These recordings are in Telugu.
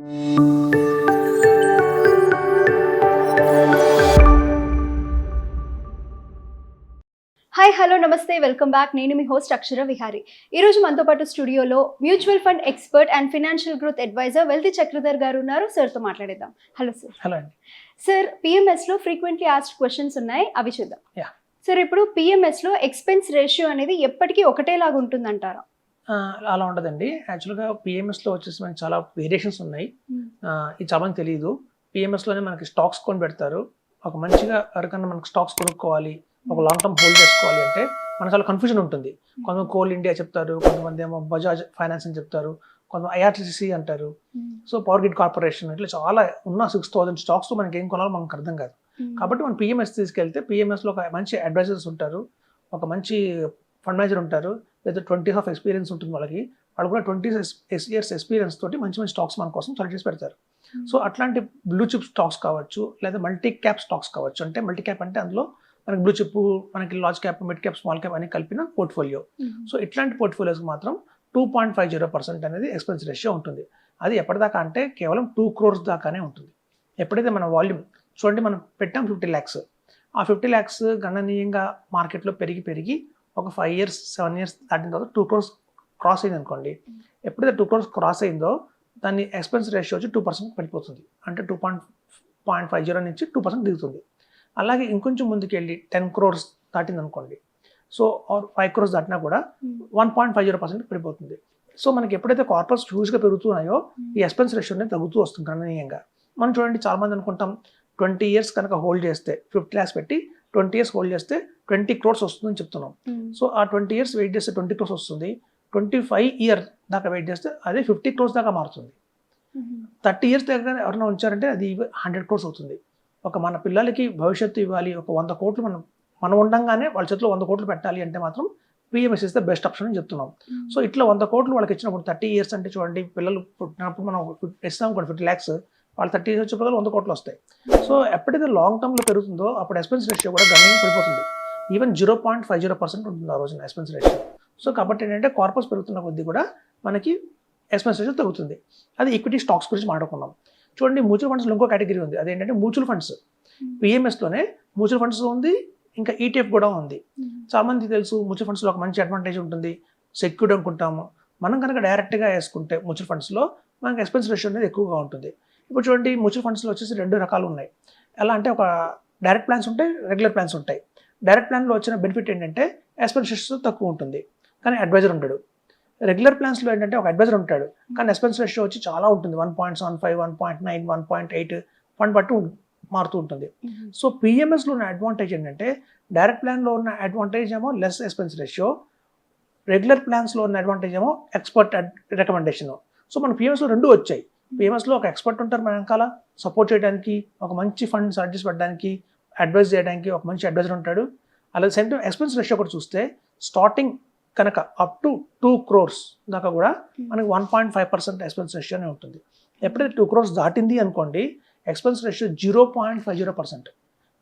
హాయ్ హలో నమస్తే వెల్కమ్ బ్యాక్. నేను మీ హోస్ట్ అక్షర విహారీ. ఈరోజు మనతో పాటు స్టూడియోలో mutual fund expert and financial growth advisor Wealthy Chakradhar గారు ఉన్నారు. సార్తో మాట్లాడేద్దాం. Hello sir. హలో అండి. సార్, పిఎంఎస్లో ఫ్రీక్వెంట్లీ ఆస్క్డ్ క్వశ్చన్స్ ఉన్నాయి, అవి చూద్దాం. సార్, ఇప్పుడు పిఎంఎస్లో ఎక్స్పెన్స్ రేషియో అనేది ఎప్పటికీ ఒకటేలాగా ఉంటుందంటారా? అలా ఉండదండి. యాక్చువల్గా పిఎంఎస్లో వచ్చేసి మనకి చాలా వేరియేషన్స్ ఉన్నాయి. ఇది చాలా మంది తెలియదు. పిఎంఎస్లోనే మనకి స్టాక్స్ కొని పెడతారు. ఒక మంచిగా ఎవరికన్నా మనకి స్టాక్స్ కొనుక్కోవాలి, ఒక లాంగ్ టర్మ్ హోల్డ్ చేసుకోవాలి అంటే మనకు చాలా కన్ఫ్యూజన్ ఉంటుంది. కొంతమంది కోల్ ఇండియా చెప్తారు, కొంతమంది ఏమో బజాజ్ ఫైనాన్స్ అని చెప్తారు, కొంతమంది ఐఆర్టీసీ అంటారు, సో పవర్ గ్రిడ్ కార్పొరేషన్, ఇట్లా చాలా ఉన్న 6,000 స్టాక్స్ మనకి ఏం కొనాలో మనకు అర్థం కాదు. కాబట్టి మనం పిఎంఎస్ తీసుకెళ్తే పిఎంఎస్లో ఒక మంచి అడ్వైజర్స్ ఉంటారు, ఒక మంచి ఫండ్ మేనేజర్ ఉంటారు, లేదా 20 years ఎక్స్పీరియన్స్ ఉంటుంది వాళ్ళకి. వాళ్ళు కూడా 20 years ఎక్స్పీరియన్స్ తోటి మంచి మంచి స్టాక్స్ మన కోసం సెలెక్ట్ చేసి పెడతారు. సో అట్లాంటి బ్లూ చిప్ స్టాక్స్ కావచ్చు, లేదా మల్టీ క్యాప్ స్టాక్స్ కావచ్చు. అంటే మల్టీ క్యాప్ అంటే అందులో మనకి బ్లూ చిప్, మనకి large cap, mid cap, small cap అని కలిపిన పోర్ట్ఫోలియో. సో ఇట్లాంటి పోర్ట్ఫోలియోస్కి మాత్రం 2.50% అనేది ఎక్స్పెన్స్ రేషియో ఉంటుంది. అది ఎప్పటిదాకా అంటే కేవలం 2 crores దాకానే ఉంటుంది. ఎప్పుడైతే మన వాల్యూమ్ చూడండి, మనం పెట్టాం 50 lakhs, ఆ 50 lakhs గణనీయంగా మార్కెట్లో పెరిగి ఒక 5 years 7 years దాటిన తర్వాత 2 crores క్రాస్ అయింది అనుకోండి. ఎప్పుడైతే 2 crores క్రాస్ అయిందో దాన్ని ఎక్స్పెన్స్ రేషియో వచ్చి 2% పడిపోతుంది. అంటే 2.50 నుంచి 2% దిగుతుంది. అలాగే ఇంకొంచెం ముందుకు వెళ్ళి 10 crores దాటింది అనుకోండి, సో 5 crores దాటినా కూడా 1.50% పడిపోతుంది. సో మనకి ఎప్పుడైతే కార్పొరేట్స్ హ్యూజ్గా పెరుగుతున్నాయో ఈ ఎక్స్పెన్స్ రేషియో అనేది తగ్గుతూ వస్తుంది గణనీయంగా. మనం చూడండి, చాలా మంది అనుకుంటాం 20 years కనుక హోల్డ్ చేస్తే 50 lakhs పెట్టి 20 years హోల్డ్ చేస్తే 20 crores వస్తుందని చెప్తున్నాం. సో ఆ 20 years వెయిట్ చేస్తే 20 crores వస్తుంది. 25 years దాకా వెయిట్ చేస్తే అదే 50 crores దాకా మారుతుంది. 30 years దగ్గర ఎవరైనా ఉంచారంటే అది 100 crores అవుతుంది. ఒక మన పిల్లలకి భవిష్యత్తు ఇవ్వాలి, ఒక 100 కోట్లు మనం ఉండంగానే వాళ్ళ చేతిలో 100 కోట్లు పెట్టాలి అంటే మాత్రం PMS is the best option అని చెప్తున్నాం. సో ఇట్లా 100 కోట్లు వాళ్ళకి ఇచ్చినప్పుడు 30 years అంటే చూడండి, పిల్లలు పుట్టినప్పుడు మనం ఇస్తాం కూడా 50 lakhs, వాళ్ళు 30 years వచ్చేప్పుడు 100 కోట్లు వస్తాయి. సో ఎప్పుడైతే లాంగ్ టర్మ్లో పెరుగుతుందో అప్పుడు ఎక్స్పెన్స్ రేషియో కూడా గణనీయంగా పడిపోతుంది. ఈవెన్ 0.50% ఉంటుంది ఆ రోజున ఎక్స్పెన్స్ రేషియో. సో కాబట్టి ఏంటంటే కార్పొరేట్స్ పెరుగుతున్న కొద్దీ కూడా మనకి ఎక్స్పెన్స్ రేషియో తగ్గుతుంది. అది ఈక్విటీ స్టాక్స్ గురించి మాట్లాడుకున్నాం. చూడండి, మ్యూచువల్ ఫండ్స్లో ఇంకో కేటగిరీ ఉంది. అదేంటంటే మ్యూచువల్ ఫండ్స్. పిఎంఎస్లోనే మ్యూచువల్ ఫండ్స్ ఉంది, ఇంకా ఈటీఎఫ్ కూడా ఉంది. చాలా మంది తెలుసు మ్యూచువల్ ఫండ్స్లో ఒక మంచి అడ్వాంటేజ్ ఉంటుంది, సెక్యూర్డ్ అనుకుంటాము. మనం కనుక డైరెక్ట్గా వేసుకుంటే మ్యూచువల్ ఫండ్స్లో మనకి ఎక్స్పెన్స్ రేషియో అనేది ఎక్కువగా ఉంటుంది. ఇప్పుడు చూడండి, మ్యూచువల్ ఫండ్స్లో వచ్చేసి 2 రకాలు ఉన్నాయి. ఎలా అంటే ఒక డైరెక్ట్ ప్లాన్స్ ఉంటాయి, రెగ్యులర్ ప్లాన్స్ ఉంటాయి. డైరెక్ట్ ప్లాన్లో వచ్చిన బెనిఫిట్ ఏంటంటే ఎక్స్పెన్స్ రేషియో తక్కువ ఉంటుంది, కానీ అడ్వైజర్ ఉంటాడు. రెగ్యులర్ ప్లాన్స్లో ఏంటంటే ఒక అడ్వైజర్ ఉంటాడు, కానీ ఎక్స్పెన్స్ రేషియో వచ్చి చాలా ఉంటుంది. 1.75, 1.9, 1.8 ఫండ్ బట్టి మారుతూ ఉంటుంది. సో పిఎంఎస్లో ఉన్న అడ్వాంటేజ్ ఏంటంటే డైరెక్ట్ ప్లాన్లో ఉన్న అడ్వాంటేజ్ ఏమో లెస్ ఎక్స్పెన్స్ రేషియో, రెగ్యులర్ ప్లాన్స్లో ఉన్న అడ్వాంటేజ్ ఏమో ఎక్స్పర్ట్ రికమెండేషన్. సో మన పిఎంఎస్లో 2 వచ్చాయి. పిఎంఎస్లో ఒక ఎక్స్పర్ట్ ఉంటారు మన వెనకాల సపోర్ట్ చేయడానికి, ఒక మంచి ఫండ్ సజెస్ట్ పెట్టడానికి, అడ్వైజ్ చేయడానికి ఒక మంచి అడ్వైజర్ ఉంటాడు. అలాగే సేమ్ టైం ఎక్స్పెన్స్ రేషియో కూడా చూస్తే స్టార్టింగ్ కనుక అప్ టు 2 crores దాకా కూడా మనకి 1.5% ఎక్స్పెన్స్ రేషియోనే ఉంటుంది. ఎప్పుడైతే 2 crores దాటింది అనుకోండి, ఎక్స్పెన్స్ రేషియో 0.50%.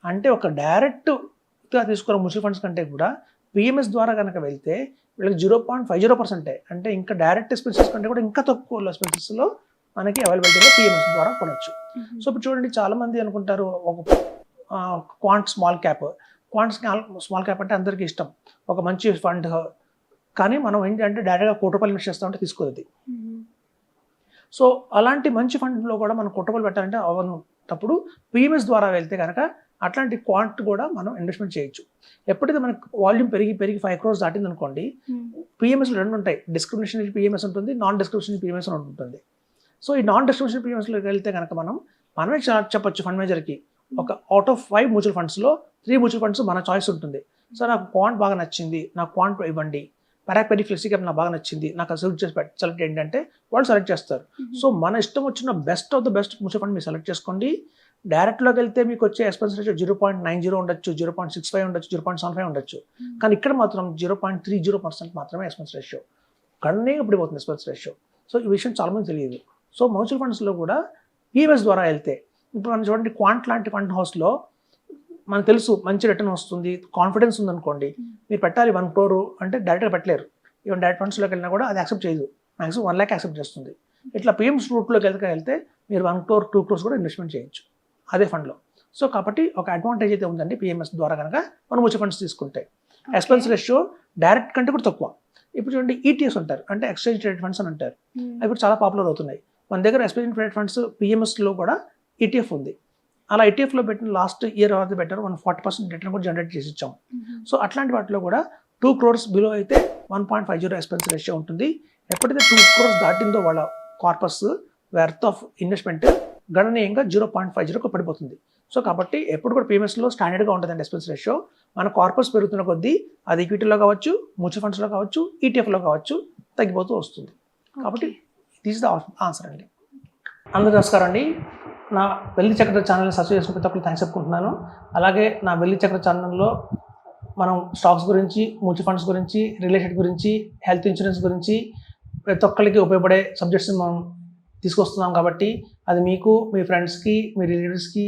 అంటే ఒక డైరెక్ట్గా తీసుకున్న మ్యూచువల్ ఫండ్స్ కంటే కూడా పిఎంఎస్ ద్వారా కనుక వెళ్తే వీళ్ళకి 0.50%. అంటే ఇంకా డైరెక్ట్ ఎక్స్పెన్సెస్ కంటే కూడా ఇంకా తక్కువ ఎక్స్పెన్సెస్లో మనకి అవైలబిలిటీలో పిఎంఎస్ ద్వారా కొనవచ్చు. సో ఇప్పుడు చూడండి, చాలామంది అనుకుంటారు ఒక క్వాంట్ స్మాల్ క్యాప్ అంటే అందరికీ ఇష్టం, ఒక మంచి ఫండ్. కానీ మనం ఏంటంటే డైరెక్ట్గా 1 కోటి రూపాయలు ఇన్వెస్ట్ చేస్తామంటే తీసుకోదు. సో అలాంటి మంచి ఫండ్లో కూడా మనం 1 కోటి రూపాయలు పెట్టాలంటే అవన్నప్పుడు పిఎంఎస్ ద్వారా వెళ్తే కనుక అట్లాంటి క్వాంట్ కూడా మనం ఇన్వెస్ట్మెంట్ చేయొచ్చు. ఎప్పుడైతే మనకు వాల్యూమ్ పెరిగి 5 crores దాటింది అనుకోండి, పిఎంఎస్లో 2 ఉంటాయి. డిస్క్రిమినేషన్ పిఎంఎస్ ఉంటుంది, నాన్ డిస్క్రిమినేషన్ పిఎంఎస్ ఉంటుంది. సో ఈ నాన్ డిస్ట్రిబ్యూషన్ పిఎంఎస్లోకి వెళ్తే కనుక మనమే చెప్పొచ్చు ఫండ్ మేనేజర్కి, ఒక అవుట్ ఆఫ్ 5 మ్యూచువల్ ఫండ్స్లో 3 మ్యూచువల్ ఫండ్స్ మన చాయిస్ ఉంటుంది. సో నాకు క్వాంట్ బాగా నచ్చింది, నాకు క్వాంట్ ఇవ్వండి, పెరాక్పెరీ ఫ్లెక్సీ క్యాప్ నాకు బాగా నచ్చింది, నాకు సెలెక్ట్ ఏంటంటే వాళ్ళు సెలెక్ట్ చేస్తారు. సో మన ఇష్టం వచ్చిన best of the best mutual fund మీరు సెలెక్ట్ చేసుకోండి. డైరెక్ట్లోకి వెళ్తే మీకు వచ్చే ఎక్స్పెన్స్ రేషియో 0.90 ఉండొచ్చు, 0.65 ఉండొచ్చు, 0.75 ఉండొచ్చు. కానీ ఇక్కడ మాత్రం 0.30% మాత్రమే ఎక్స్పెన్స్ రేషియో. గణనీయంగా పడిపోతుంది ఎక్స్పెన్స్ రేషియో. సో ఈ విషయం చాలామంది తెలియదు. సో మ్యూచువల్ ఫండ్స్లో కూడా పిఎంఎస్ ద్వారా వెళ్తే, ఇప్పుడు మనం చూడండి, క్వాంట్ లాంటి ఫండ్ హౌస్లో మనకు తెలుసు మంచి రిటర్న్ వస్తుంది, కాన్ఫిడెన్స్ ఉందనుకోండి, మీరు పెట్టాలి 1 crore అంటే డైరెక్ట్గా పెట్టలేరు. ఈవెన్ డైరెక్ట్ ఫండ్స్లోకి వెళ్ళినా కూడా అది యాక్సెప్ట్ చేయదు. మ్యాక్సిమం 1 lakh యాక్సెప్ట్ చేస్తుంది. ఇట్లా పిఎంఎస్ రూట్లోకి వెళ్తే మీరు 1 crore 2 crores కూడా ఇన్వెస్ట్మెంట్ చేయొచ్చు అదే ఫండ్లో. సో కాబట్టి ఒక అడ్వాంటేజ్ అయితే ఉందండి పిఎంఎస్ ద్వారా కనుక మనం మ్యూచువల్ ఫండ్స్ తీసుకుంటే. ఎక్స్పెన్స్ రేషియో డైరెక్ట్ కంటే కూడా తక్కువ. ఇప్పుడు చూడండి ఈటీఎస్ ఉంటారు, అంటే ఎక్స్చేంజ్ ట్రేడెడ్ ఫండ్స్ అని అంటారు. అవి ఇప్పుడు చాలా పాపులర్ అవుతున్నాయి. మన దగ్గర ఎక్స్చేంజ్ ట్రేడెడ్ ఫండ్స్ పిఎంఎస్లో కూడా ఈటీఎఫ్ ఉంది. అలా ఈటీఎఫ్లో పెట్టిన లాస్ట్ ఇయర్ ఎవరైతే పెట్టారో మనం 40% రిటర్న్ కూడా జనరేట్ చేసి ఇచ్చాం. సో అట్లాంటి వాటిలో కూడా 2 crores బిలో అయితే 1.50 ఎక్స్పెన్స్ రేషియో ఉంటుంది. ఎప్పుడైతే 2 crores దాటిందో వాళ్ళ కార్పస్ వర్త్ ఆఫ్ ఇన్వెస్ట్మెంట్ గణనీయంగా 0.50 పడిపోతుంది. సో కాబట్టి ఎప్పుడు కూడా పిఎంఎస్లో స్టాండర్డ్గా ఉంటుందండి ఎక్స్పెన్స్ రేషియో. మన కార్పస్ పెరుగుతున్న కొద్దీ అది ఈక్విటీలో కావచ్చు, మ్యూచువల్ ఫండ్స్లో కావచ్చు, ఈటీఎఫ్లో కావచ్చు తగ్గిపోతూ వస్తుంది. కాబట్టి దిస్ ద ఆన్సర్ అండి. అందరూ నమస్కారం అండి. నా వెల్లి చక్ర ఛానల్ని సబ్స్క్రైబ్ చేసుకుని ప్రతి ఒక్కరు థ్యాంక్స్ చెప్పుకుంటున్నాను. అలాగే నా వెల్లి చక్ర ఛానల్లో మనం స్టాక్స్ గురించి, మ్యూచువల్ ఫండ్స్ గురించి, రియల్ ఎస్టేట్ గురించి, హెల్త్ ఇన్సూరెన్స్ గురించి ప్రతి ఒక్కరికి ఉపయోగపడే సబ్జెక్ట్స్ని మనం తీసుకొస్తున్నాం. కాబట్టి అది మీకు, మీ ఫ్రెండ్స్కి, మీ రిలేటివ్స్కి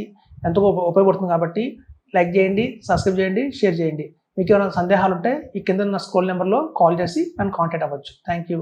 ఎంతో ఉపయోగపడుతుంది. కాబట్టి లైక్ చేయండి, సబ్స్క్రైబ్ చేయండి, షేర్ చేయండి. మీకు ఏమైనా సందేహాలు ఉంటే ఈ కింద ఉన్న స్క్రోల్ నెంబర్లో కాల్ చేసి నన్ను కాంటాక్ట్ అవ్వచ్చు. Thank you.